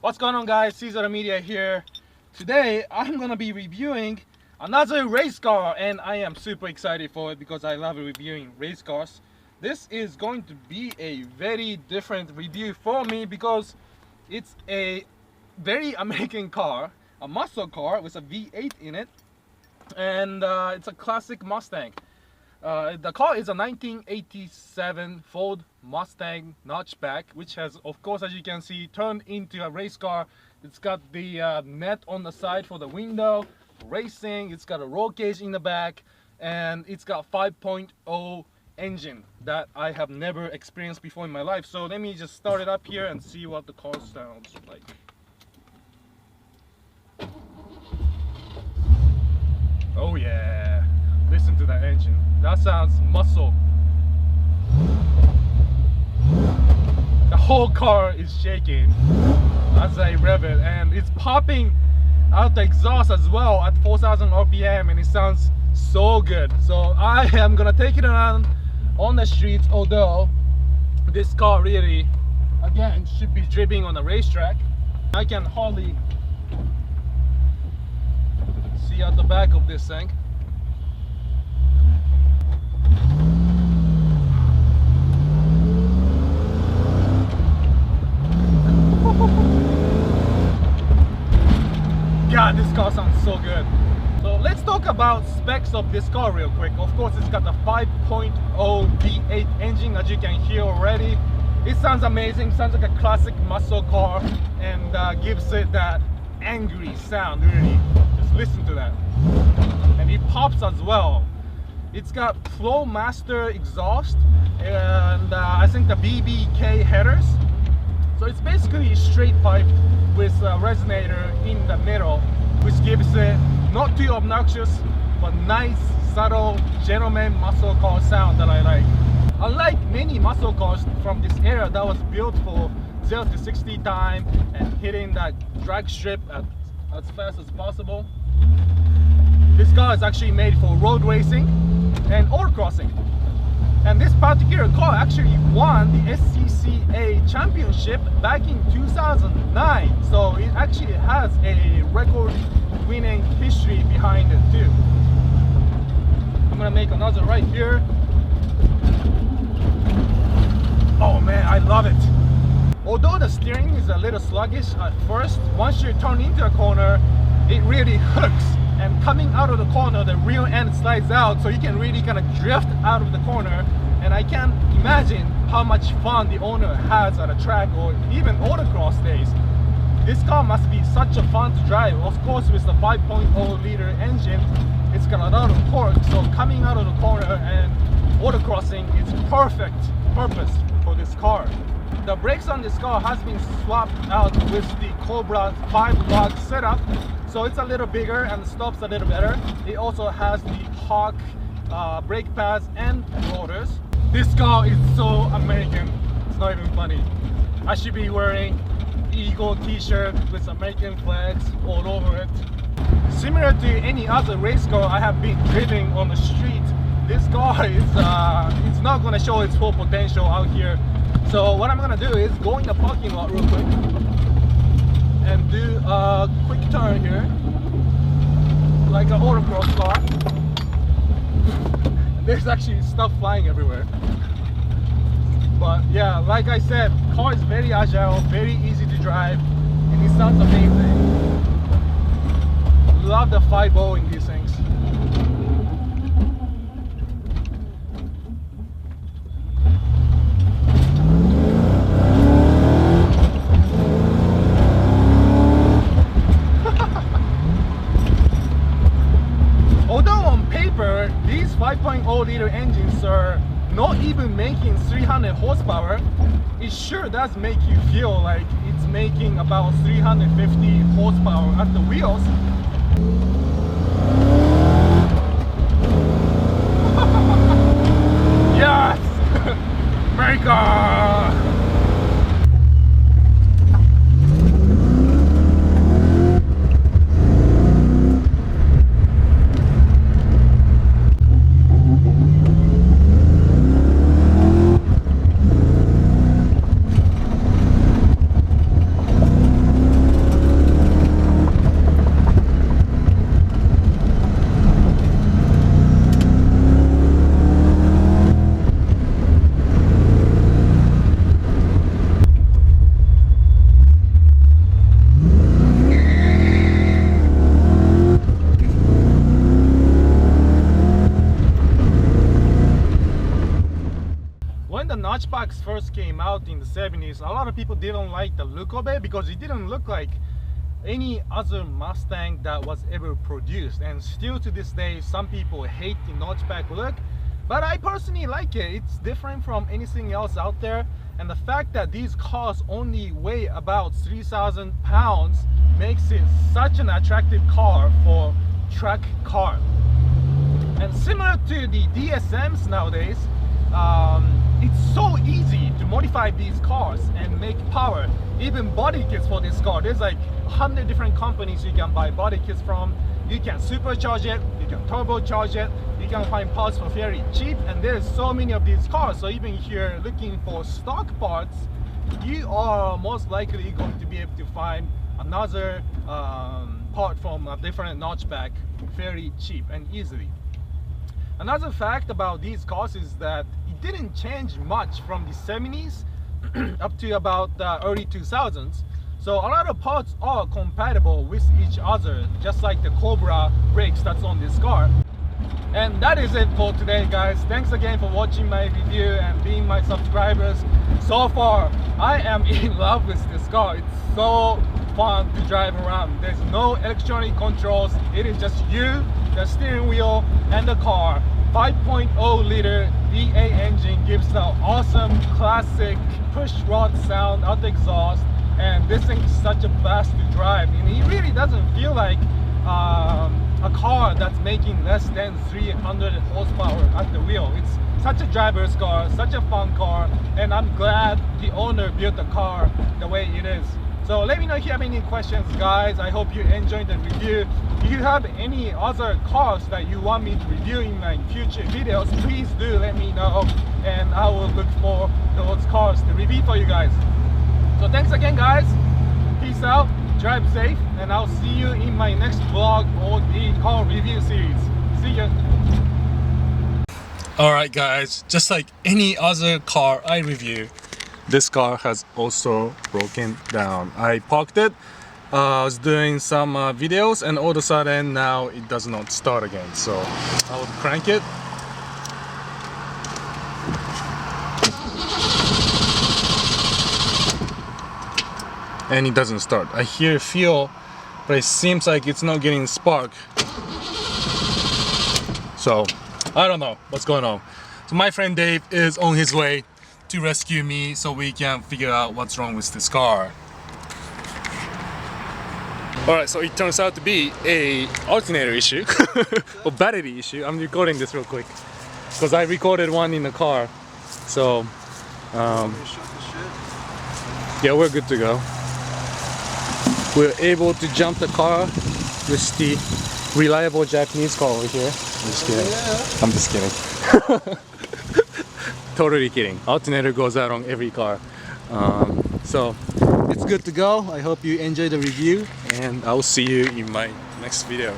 What's going on, guys? Caesar Media here. Today I'm gonna be reviewing another race car, and I am super excited for it because I love reviewing race cars. This is going to be a very different review for me because it's a very American car, a muscle car with a V8 in it, and it's a classic Mustang. The car is a 1987 Ford Mustang notchback, which has, of course, as you can see, turned into a race car. It's got the net on the side for the window, racing. It's got a roll cage in the back, and it's got 5.0 engine that I have never experienced before in my life. So let me just start it up here and see what the car sounds like. Oh yeah, listen to that engine. That sounds muscle. The whole car is shaking as I rev it, and it's popping out the exhaust as well at 4,000 RPM, and it sounds so good. So I am gonna take it around on the streets, although this car really, again, should be driven on a racetrack. I can hardly see at the back of this thing. God, this car sounds so good. So let's talk about specs of this car real quick. Of course, it's got the 5.0 V8 engine, as you can hear already. It sounds amazing, sounds like a classic muscle car, and gives it that angry sound, really. Just listen to that. And it pops as well. It's got Flowmaster exhaust, and I think the BBK headers. So it's basically straight pipe with a resonator in the middle, which gives it not too obnoxious, but nice, subtle, gentleman muscle car sound that I like. Unlike many muscle cars from this era that was built for 0 to 60 time and hitting that drag strip as fast as possible, this car is actually made for road racing and autocrossing. And this particular car actually won the SCCA championship back in 2009. So it actually has a record-winning history behind it too. I'm gonna make another right here. Oh man, I love it. Although the steering is a little sluggish at first, once you turn into a corner, it really hooks. And coming out of the corner, the rear end slides out, so you can really kind of drift out of the corner. And I can't imagine how much fun the owner has at a track or even autocross days. This car must be such a fun to drive. Of course, with the 5.0 liter engine, it's got a lot of torque, so coming out of the corner and autocrossing is perfect purpose for this car. The brakes on this car has been swapped out with the Cobra 5-lug setup, so it's a little bigger and stops a little better. It also has the Hawk brake pads and rotors. This car is so American, it's not even funny. I should be wearing Eagle t-shirt with American flags all over it. Similar to any other race car I have been driving on the street, this car is it's not going to show its full potential out here. So what I'm gonna do is go in the parking lot real quick and do a quick turn here, like an autocross car. There's actually stuff flying everywhere. But yeah, like I said, car is very agile, very easy to drive, and it sounds amazing. Love the 5.0 in these things. These 5.0 liter engines are not even making 300 horsepower. It sure does make you feel like it's making about 350 horsepower at the wheels. Yes! America! first came out in the 70s, a lot of people didn't like the look of it because it didn't look like any other Mustang that was ever produced, and still to this day some people hate the notchback look, but I personally like it. It's different from anything else out there, and the fact that these cars only weigh about 3,000 pounds makes it such an attractive car for track car. And similar to the DSMs nowadays, it's so easy to modify these cars and make power. Even body kits for this car, there's like 100 different companies you can buy body kits from. You can supercharge it, you can turbocharge it, you can find parts for very cheap, and there's so many of these cars. So even if you're looking for stock parts, you are most likely going to be able to find another part from a different notchback very cheap and easily. Another fact about these cars is that it didn't change much from the 70s up to about the early 2000s. So a lot of parts are compatible with each other, just like the Cobra brakes that's on this car. And that is it for today, guys. Thanks again for watching my review and being my subscribers. So far, I am in love with this car. It's so fun to drive around. There's no electronic controls. It is just you, the steering wheel, and the car. 5.0 liter V8 engine gives the awesome classic push rod sound out the exhaust, and this thing is such a blast to drive, and it really doesn't feel like a car that's making less than 300 horsepower at the wheel. It's such a driver's car, such a fun car, and I'm glad the owner built the car the way it is. So let me know if you have any questions, guys. I hope you enjoyed the review. If you have any other cars that you want me to review in my future videos, please do let me know, and I will look for those cars to review for you guys. So thanks again, guys. Peace out, drive safe, and I'll see you in my next vlog or the car review series. See ya. Alright guys, just like any other car I review, this car has also broken down. I parked it, I was doing some videos, and all of a sudden now it does not start again. So I will crank it. And it doesn't start. I hear fuel, but it seems like it's not getting spark. So I don't know what's going on. So my friend Dave is on his way to rescue me so we can figure out what's wrong with this car. Alright, so it turns out to be a alternator issue or battery issue. I'm recording this real quick because I recorded one in the car. So yeah, we're good to go. We're able to jump the car with the reliable Japanese car over here. I'm just kidding. Yeah. I'm just kidding. Totally kidding. Alternator goes out on every car. So it's good to go. I hope you enjoyed the review, and I'll see you in my next video.